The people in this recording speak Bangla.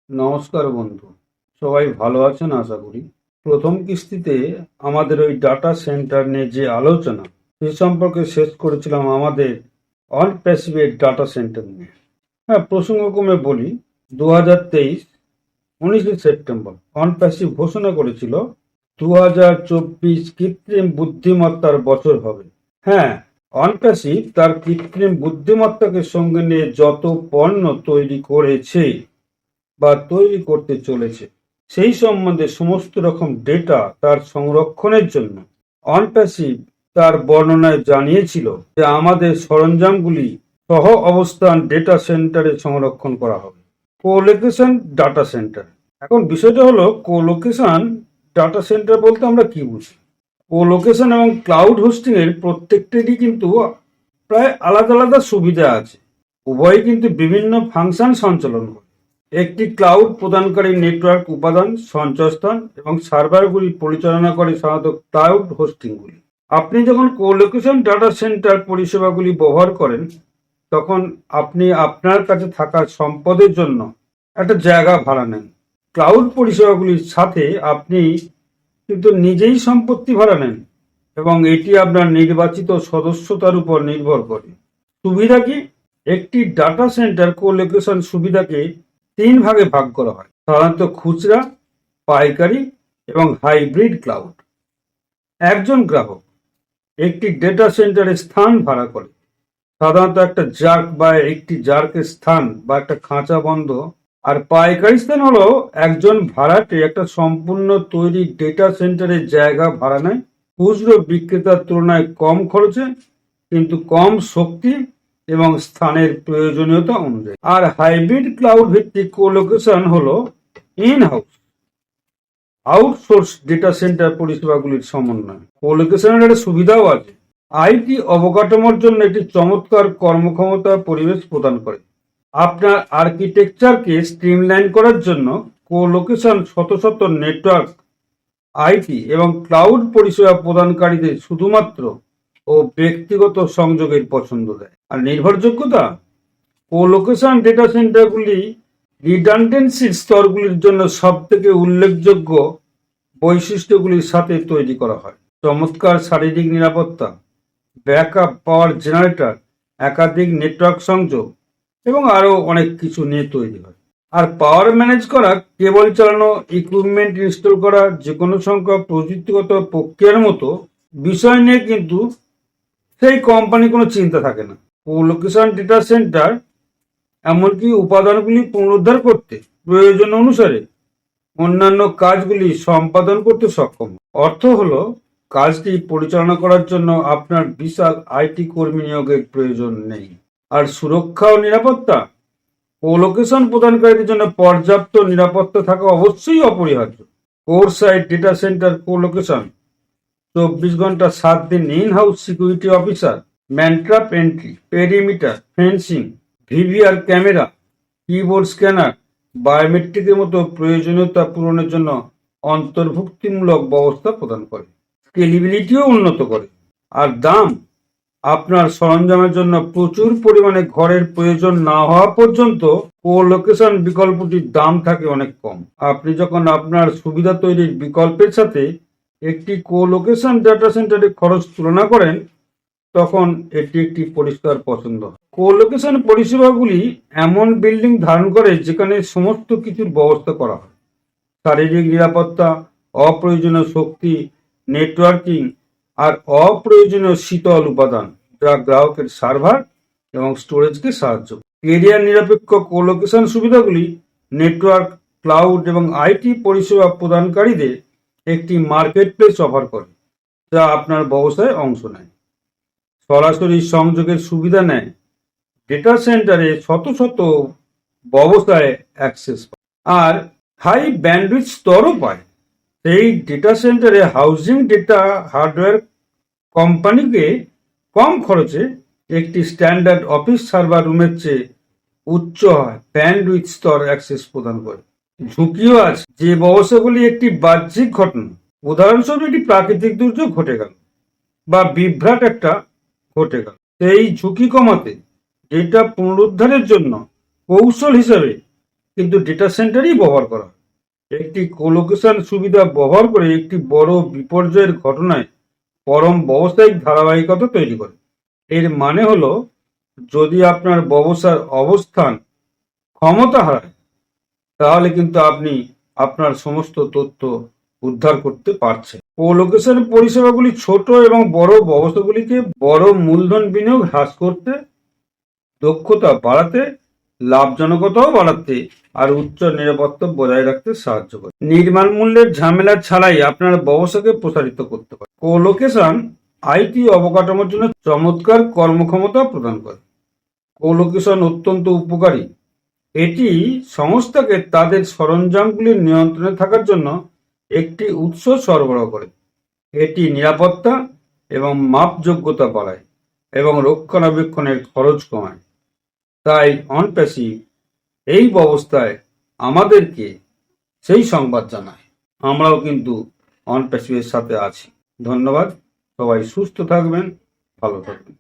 নমস্কার বন্ধু, সবাই ভালো আছেন আশা করি। প্রথম কিস্তিতে আমাদের ওই ডাটা সেন্টার নিয়ে যে আলোচনা সে সম্পর্কে শেষ করেছিলাম আমাদের অন প্যাসিভের ডাটা সেন্টার নিয়ে। হ্যাঁ, প্রসঙ্গক্রমে বলি, 2023 19শে সেপ্টেম্বর অন প্যাসিভ ঘোষণা করেছিল 2024 কৃত্রিম বুদ্ধিমত্তার বছর হবে। হ্যাঁ, অন প্যাসিভ তার কৃত্রিম বুদ্ধিমত্তাকে সঙ্গে নিয়ে যত পণ্য তৈরি করেছে বা তৈরি করতে চলেছে সেই সম্বন্ধে সমস্ত রকম ডেটা তার সংরক্ষণের জন্য অনপ্যাসিভ তার বর্ণনায় জানিয়েছিল যে আমাদের সরঞ্জামগুলি সহ অবস্থান ডেটা সেন্টারে সংরক্ষণ করা হবে। Collocation data centre. এখন বিষয়টা হলো, কোলোকেশন ডাটা সেন্টার বলতে আমরা কি বুঝি? কোলোকেশন এবং ক্লাউড হোস্টিং এর প্রত্যেকটিরই কিন্তু প্রায় আলাদা আলাদা সুবিধা আছে। উভয়ই কিন্তু বিভিন্ন ফাংশন সঞ্চালন করে। একটি ক্লাউড প্রদানকারী নেটওয়ার্ক উপাদান, সঞ্চয়স্থান এবং সার্ভারগুলি পরিচালনা করে সাধারণত ক্লাউড হোস্টিংগুলি। আপনি যখন কোলোকেশন ডাটা সেন্টার পরিষেবাগুলি ব্যবহার করেন, তখন আপনি আপনার কাছে থাকা সম্পদের জন্য একটা জায়গা ভাড়া নেন। ক্লাউড পরিষেবাগুলির সাথে আপনি কিন্তু নিজেই সম্পত্তি ভাড়া নেন এবং এটি আপনার নির্বাচিত সদস্যতার উপর নির্ভর করে। সুবিধা কি? একটি ডাটা সেন্টার কোলোকেশন সুবিধাকে 3 ভাগে ভাগ করা হয়: সাধারণত খুচরা, পাইকারি এবং হাইব্রিড ক্লাউড। একজন গ্রাহক একটি ডেটা সেন্টারে স্থান ভাড়া করে, সাধারণত একটা জার্ক বা একটি জার্কের স্থান বা একটা খাঁচা বন্ধ। আর পাইকারি স্থান হলো একজন ভাড়াটে একটা সম্পূর্ণ তৈরি ডেটা সেন্টারের জায়গা ভাড়া নেয়, খুচরো বিক্রেতার তুলনায় কম খরচে কিন্তু কম শক্তি এবং স্থানের প্রয়োজনীয়তা অনুযায়ী। আর হাইব্রিড ক্লাউড ভিত্তিক কোলোকেশন হলো in house outsource data centre পরিষেবাগুলির সমন্বয়। কোলোকেশনের একটা সুবিধাও আছে। আইটি অবকাঠামোর জন্য একটি চমৎকার কর্মক্ষমতা পরিবেশ প্রদান করে। আপনার আর্কিটেকচারকে স্ট্রিমলাইন করার জন্য কোলোকেশন শত শত নেটওয়ার্ক, আইটি এবং ক্লাউড পরিষেবা প্রদানকারীদের শুধুমাত্র ও ব্যক্তিগত সংযোগের পছন্দ দেয়। আর নির্ভরযোগ্যতা, কোলোকেশন ডেটা সেন্টারগুলি রিডান্ডেন্সির স্তরগুলির জন্য সবথেকে উল্লেখযোগ্য বৈশিষ্ট্যগুলির সাথে তৈরি করা হয়। চমৎকার শারীরিক নিরাপত্তা, ব্যাকআপ পাওয়ার জেনারেটর, একাধিক নেটওয়ার্ক সংযোগ এবং আরও অনেক কিছু নিয়ে তৈরি হয়। আর পাওয়ার ম্যানেজ করা, কেবল চালানো, ইকুইপমেন্ট ইনস্টল করা, যে কোনো সংখ্যক প্রযুক্তিগত প্রক্রিয়ার মতো বিষয় নিয়ে কিন্তু সেই কোম্পানি কোনো চিন্তা থাকে না। কোলোকেশন ডেটা সেন্টার এমনকি উপাদানগুলি পুনরুদ্ধার করতে প্রয়োজন অনুসারে অন্যান্য কাজগুলি সম্পাদন করতে সক্ষম। অর্থ হলো, কাজটি পরিচালনা করার জন্য আপনার বিশাল আইটি কর্মী নিয়োগের প্রয়োজন নেই। আর সুরক্ষা ও নিরাপত্তা, কোলোকেশন প্রদানকারীদের জন্য পর্যাপ্ত নিরাপত্তা থাকা অবশ্যই অপরিহার্য। Core site data centre colocation 24 ঘন্টা 7 দিন in house security officer, mantrap entry, perimeter fencing, VVR camera, keyboard scanner, বায়োমেট্রিকের মতো প্রয়োজনীয়তা পূরণের জন্য অন্তর্ভুক্তিমূলক ব্যবস্থা প্রদান করে। স্কেলেবিলিটিও উন্নত করে। আর দাম, আপনার সরঞ্জামের জন্য প্রচুর পরিমাণে ঘরের প্রয়োজন না হওয়া পর্যন্ত কোলোকেশন বিকল্পটির দাম থাকে অনেক কম। আপনি যখন আপনার সুবিধা তৈরির বিকল্পের সাথে একটি কোলোকেশন ডাটা সেন্টারের খরচ তুলনা করেন, তখন এটি একটি পরিষ্কার পছন্দ। কোলোকেশন পরিষেবাগুলি এমন বিল্ডিং ধারণ করে যেখানে সমস্ত কিছুর ব্যবস্থা করা হয়: শারীরিক নিরাপত্তা, অপ্রয়োজনীয় শক্তি, নেটওয়ার্কিং আর অপ্রয়োজনীয় শীতল উপাদান যা গ্রাহকের সার্ভার এবং স্টোরেজকে সাহায্য করে। এরিয়া নিরপেক্ষ কোলোকেশন সুবিধাগুলি নেটওয়ার্ক, ক্লাউড এবং আইটি পরিষেবা প্রদানকারীদের একটি মার্কেটপ্লেস অফার করে যা আপনার ব্যবসায় অংশ নেয়। সরাসরি সংযোগের সুবিধা নেয়, ডেটা সেন্টারে শত শত ব্যবসায় অ্যাক্সেস পায় আর হাই ব্যান্ডউইথ স্তরও পায়। সেই ডেটা সেন্টারে হাউজিং ডেটা হার্ডওয়্যার কোম্পানিকে কম খরচে একটি স্ট্যান্ডার্ড অফিস সার্ভার রুমের চেয়ে উচ্চ ব্যান্ডউইথ স্তর অ্যাক্সেস প্রদান করে। ঝুঁকিও আছে। যে ব্যবসাগুলি একটি বাহ্যিক ঘটনা, উদাহরণস্বরূপ একটি প্রাকৃতিক দুর্যোগ ঘটে গেল বা বিভ্রাট একটা ঘটে গেল, সেই ঝুঁকি কমাতে ডেটা পুনরুদ্ধারের জন্য কৌশল হিসেবে কিন্তু ডেটা সেন্টারই ব্যবহার করা হয়। একটি কোলোকেশন সুবিধা ব্যবহার করে একটি বড় বিপর্যয়ের ঘটনায় পরম ব্যবসায়িক ধারাবাহিকতা তৈরি করে। এর মানে হলো, যদি আপনার ব্যবসার অবস্থান ক্ষমতা হারায়, তাহলে কিন্তু আপনি আপনার সমস্ত তথ্য উদ্ধার করতে পারছেন। কোলোকেশন পরিষেবাগুলি ছোট এবং বড় ব্যবসাগুলিকে বড় মূলধন বিনিয়োগ হ্রাস করতে, দক্ষতা বাড়াতে, লাভজনকতাও বাড়াতে আর উচ্চ নিরাপত্তা বজায় রাখতে সাহায্য করে। নির্মাণ মূল্যের ঝামেলা ছাড়াই আপনার ব্যবসাকে প্রসারিত করতে পারে। কোলোকেশন আইটি অবকাঠামোর জন্য চমৎকার কর্মক্ষমতা প্রদান করে। কোলোকেশন অত্যন্ত উপকারী। এটি সংস্থাকে তাদের সরঞ্জামগুলির নিয়ন্ত্রণে থাকার জন্য একটি উৎস সরবরাহ করে। এটি নিরাপত্তা এবং মাপযোগ্যতা বাড়ায় এবং রক্ষণাবেক্ষণের খরচ কমায়। তাই অনপ্যাসিভ এই ব্যবস্থায় আমাদেরকে সেই সংবাদ জানায়। আমরাও কিন্তু অনপ্যাসিভের সাথে আছি। ধন্যবাদ। সবাই সুস্থ থাকবেন, ভালো থাকবেন।